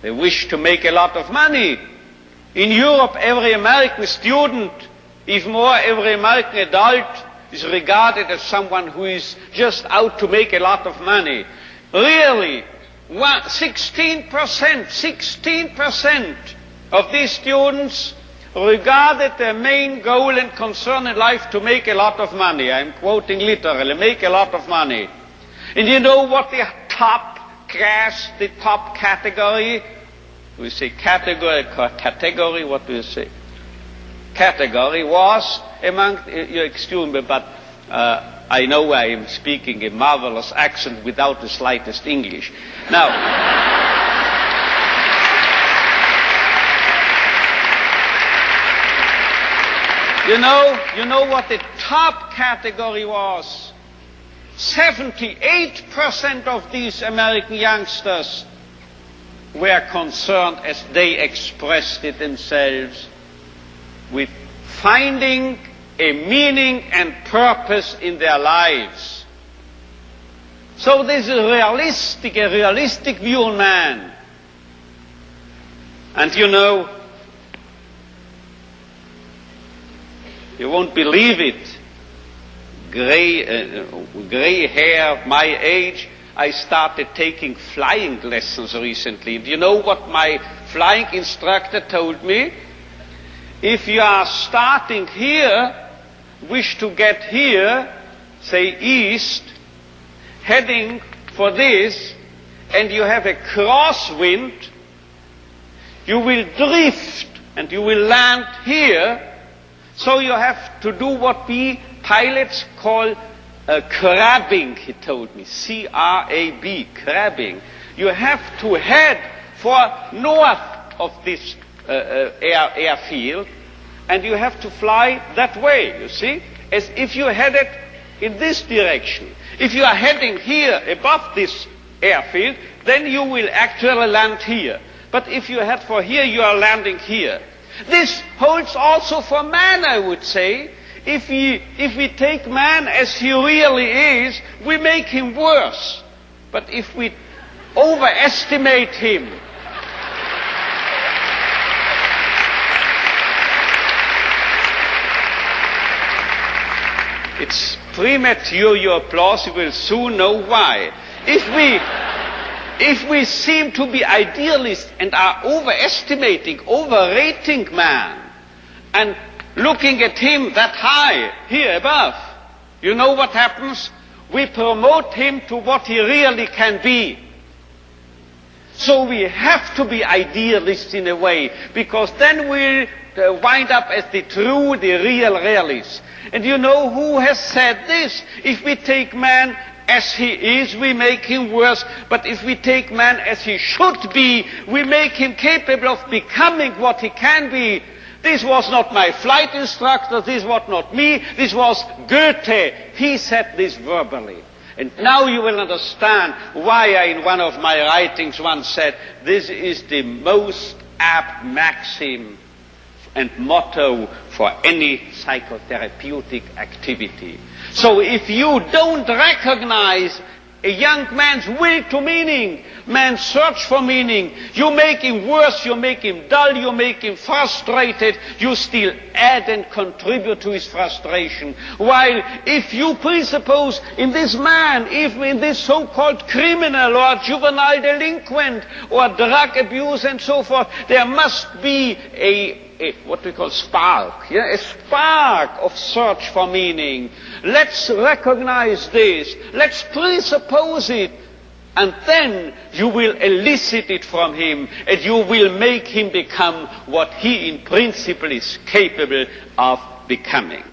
They wish to make a lot of money. In Europe, every American student, even more every American adult, is regarded as someone who is just out to make a lot of money. Really, 16% of these students regarded their main goal and concern in life to make a lot of money. I'm quoting literally, make a lot of money. And you know what the top class, the top category, we say category, what do you say? Category was among, you excuse me, but I know I am speaking a marvelous accent without the slightest English. Now, you know what the top category was? 78% of these American youngsters were concerned, as they expressed it themselves, with finding a meaning and purpose in their lives. So this is a realistic view on man. And you know, you won't believe it, gray hair, my age, I started taking flying lessons recently. Do you know what my flying instructor told me? If you are starting here, wish to get here, say east, heading for this, and you have a crosswind, you will drift and you will land here. So you have to do what we pilots call crabbing, he told me. C-R-A-B, crabbing. You have to head for north of this airfield, and you have to fly that way, you see, as if you headed in this direction. If you are heading here above this airfield, then you will actually land here. But if you head for here, you are landing here. This holds also for man, I would say. If we take man as he really is, we make him worse. But if we overestimate him, it's premature, your applause, you will soon know why. If we seem to be idealists and are overestimating, overrating man, and looking at him that high, here above, you know what happens? We promote him to what he really can be. So we have to be idealists in a way, because then we'll wind up as the true, the real realists. And you know who has said this? If we take man as he is, we make him worse. But if we take man as he should be, we make him capable of becoming what he can be. This was not my flight instructor, this was not me, this was Goethe. He said this verbally. And now you will understand why I, in one of my writings, once said, this is the most apt maxim and motto for any psychotherapeutic activity. So if you don't recognize a young man's will to meaning, man's search for meaning, you make him worse, you make him dull, you make him frustrated, you still add and contribute to his frustration. While if you presuppose in this man, even in this so-called criminal or juvenile delinquent or drug abuse and so forth, there must be a what we call spark, a spark of search for meaning. Let's recognize this, let's presuppose it, and then you will elicit it from him, and you will make him become what he in principle is capable of becoming.